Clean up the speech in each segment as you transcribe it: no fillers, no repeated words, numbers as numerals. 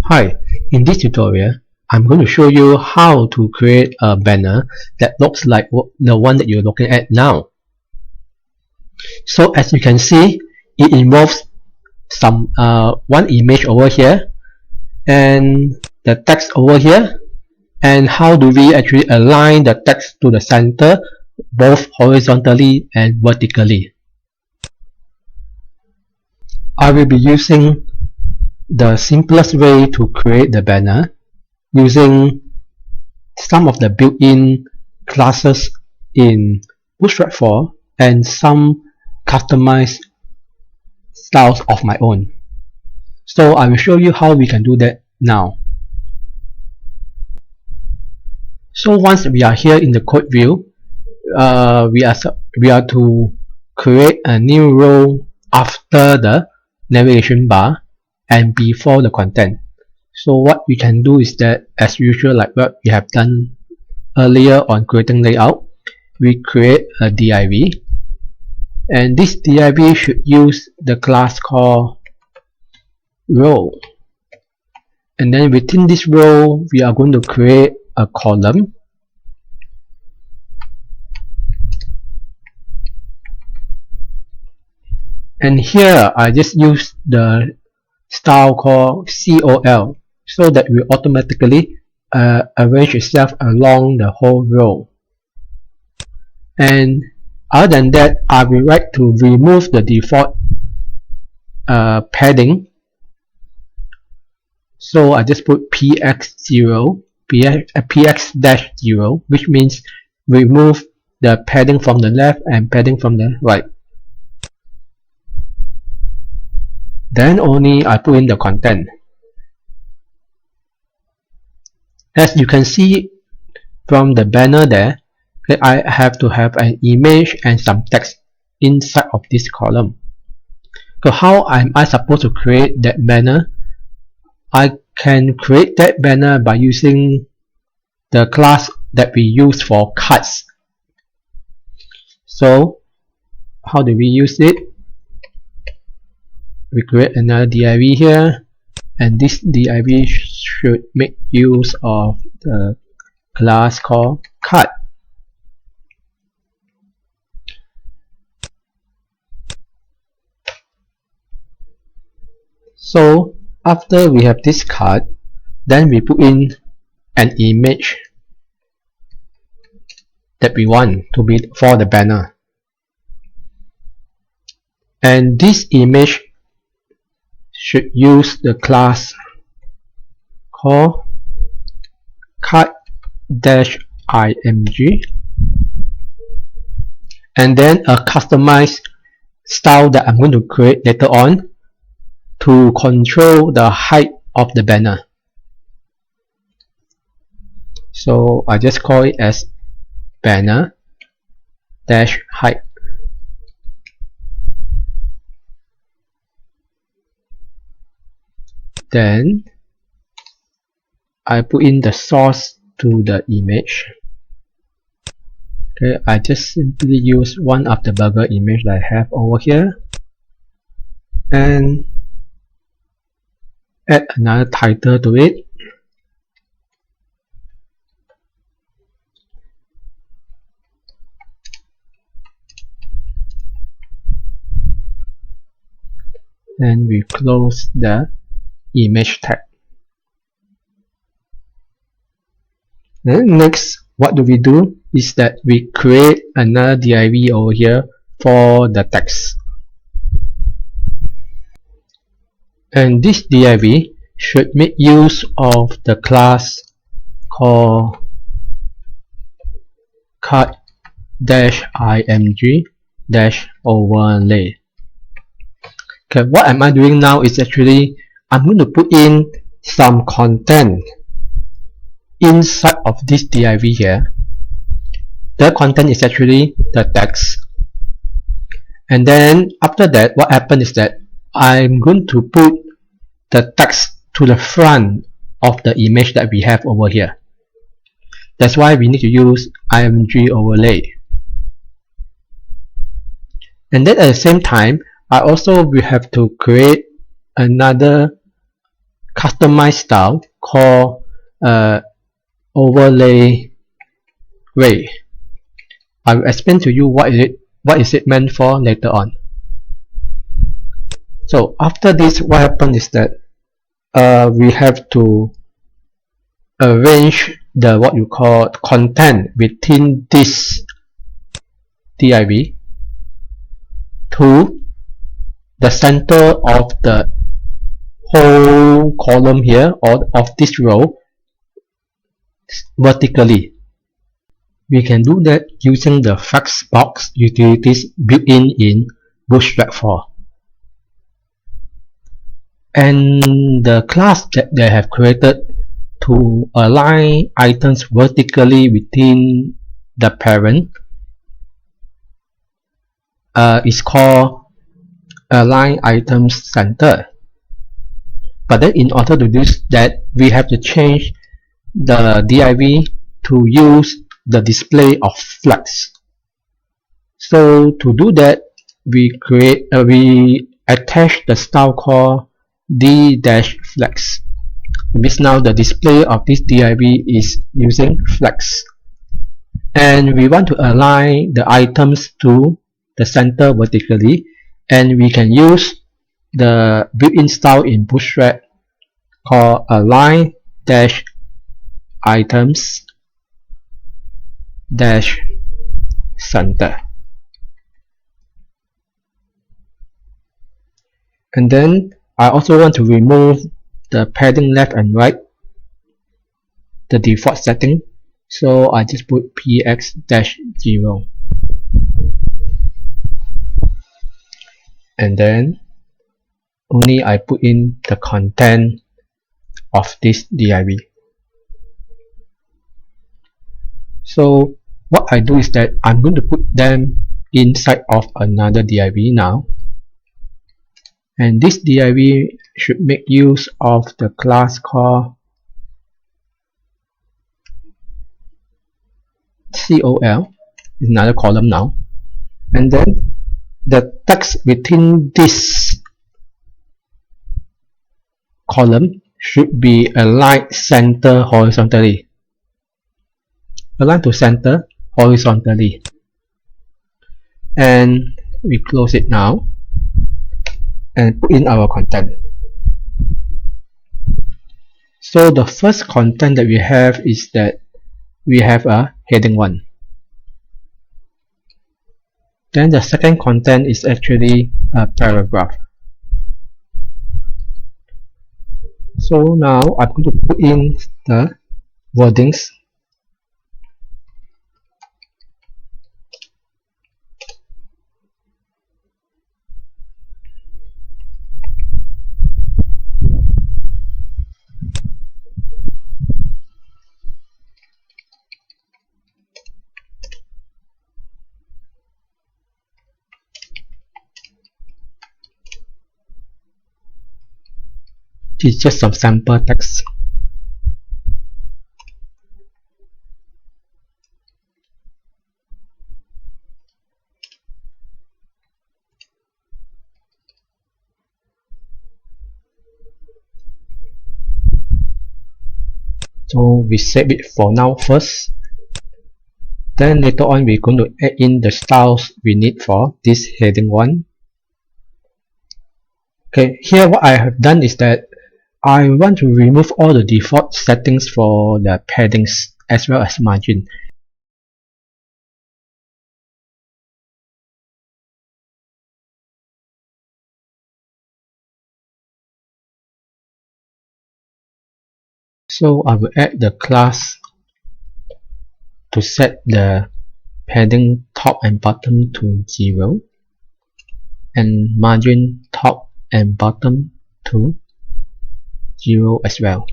Hi, in this tutorial, I'm going to show you how to create a banner that looks like the one that you're looking at now. So as you can see, it involves some one image over here and the text over here, and how do we actually align the text to the center both horizontally and vertically. I will be using the simplest way to create the banner using some of the built-in classes in Bootstrap 4 and some customized styles of my own. So I will show you how we can do that now. So once we are here in the code view, we are to create a new row after the navigation bar and before the content. So what we can do is that, as usual, like what we have done earlier on creating layout, we create a div, and this div should use the class called row, and then within this row we are going to create a column, and here I just use the style called col so that will automatically arrange itself along the whole row. And other than that, I will like to remove the default padding, so I just put px0 px-0, which means remove the padding from the left and padding from the right. Then only I put in the content. As you can see from the banner there, I have to have an image and some text inside of this column. So how am I supposed to create that banner? I can create that banner by using the class that we use for cards. So how do we use it? We create another div here, and this div should make use of the class called card. So after we have this card, then we put in an image that we want to be for the banner, and this image should use the class called card-img, and then a customized style that I'm going to create later on to control the height of the banner. So I just call it as banner-height. Then I put in the source to the image. Okay, I just simply use one of the burger image that I have over here and add another title to it. And we close the image tag. Then next, what do we do is that we create another div over here for the text, and this div should make use of the class called card-img-overlay. Okay, what am I doing now is actually I'm going to put in some content inside of this div here. The content is actually the text, and then after that what happens is that I'm going to put the text to the front of the image that we have over here. That's why we need to use img overlay. And then at the same time, I also will have to create another customized style called overlay ray. I will explain to you what is it meant for later on. So after this, what happens is that we have to arrange the what you call content within this div to the center of the whole column here, or of this row, vertically. We can do that using the flexbox utilities built in Bootstrap 4. And the class that they have created to align items vertically within the parent is called align items center. But then in order to do that, we have to change the div to use the display of flex. So to do that, we attach the style called d-flex. Because now the display of this div is using flex, and we want to align the items to the center vertically, and we can use the built-in style in Bootstrap called align items center. And then I also want to remove the padding left and right, the default setting, so I just put px-0, and then only I put in the content of this div. So what I do is that I'm going to put them inside of another div now, and this div should make use of the class called col, is another column now, and then the text within this column should be aligned center horizontally, aligned to center horizontally, and we close it now and put in our content. So the first content that we have is that we have a heading 1. Then the second content is actually a paragraph. So now I'm going to put in the wordings. It's just some sample text. So we save it for now first. Then later on we're going to add in the styles we need for this heading 1. Okay, here what I have done is that I want to remove all the default settings for the paddings as well as margin. So I will add the class to set the padding top and bottom to 0 and margin top and bottom to 0 as well.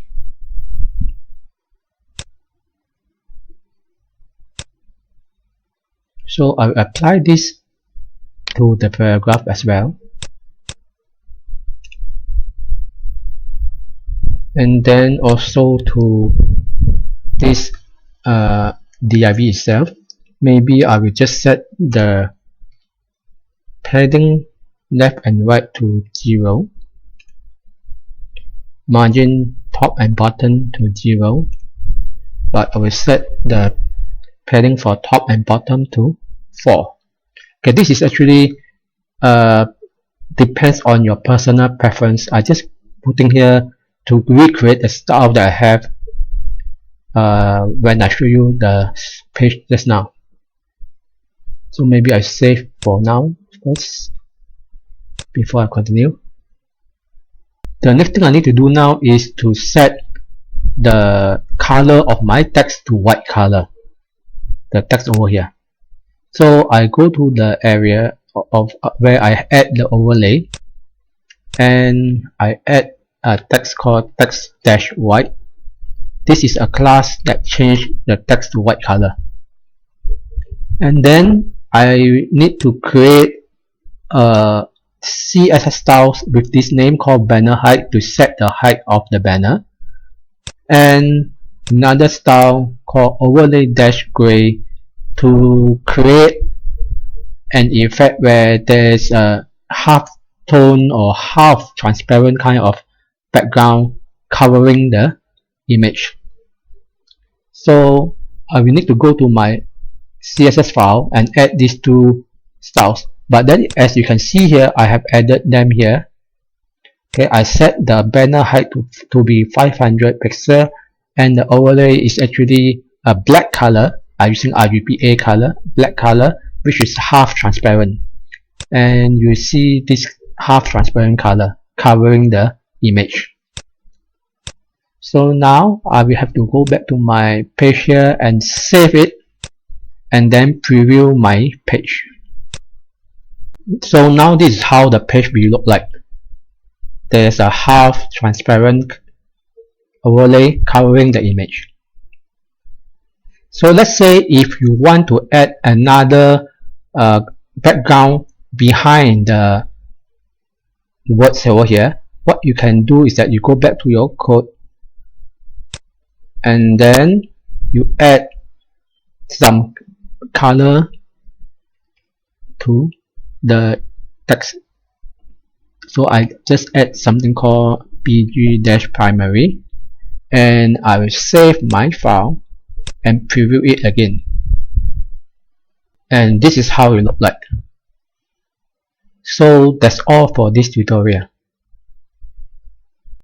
So I will apply this to the paragraph as well, and then also to this div itself. Maybe I will just set the padding left and right to 0, margin top and bottom to 0, but I will set the padding for top and bottom to 4. Okay, this is actually depends on your personal preference. I just putting here to recreate the style that I have when I show you the page just now. So maybe I save for now first before I continue. The next thing I need to do now is to set the color of my text to white color, the text over here. So I go to the area of where I add the overlay, and I add a text called text-white. This is a class that changes the text to white color. And then I need to create a CSS styles with this name called banner height to set the height of the banner, and another style called overlay dash gray to create an effect where there's a half tone or half transparent kind of background covering the image. So I will need to go to my CSS file and add these two styles, but then as you can see here, I have added them here. Okay, I set the banner height to be 500 pixel, and the overlay is actually a black color. I'm using RGBA color, black color, which is half transparent, and you see this half transparent color covering the image. So now I will have to go back to my page here and save it, and then preview my page. So now this is how the page will look like. There's a half transparent overlay covering the image. So let's say if you want to add another background behind the words over here, what you can do is that you go back to your code and then you add some color to the text. So I just add something called bg-primary, and I will save my file and preview it again, and this is how it looks like. So that's all for this tutorial.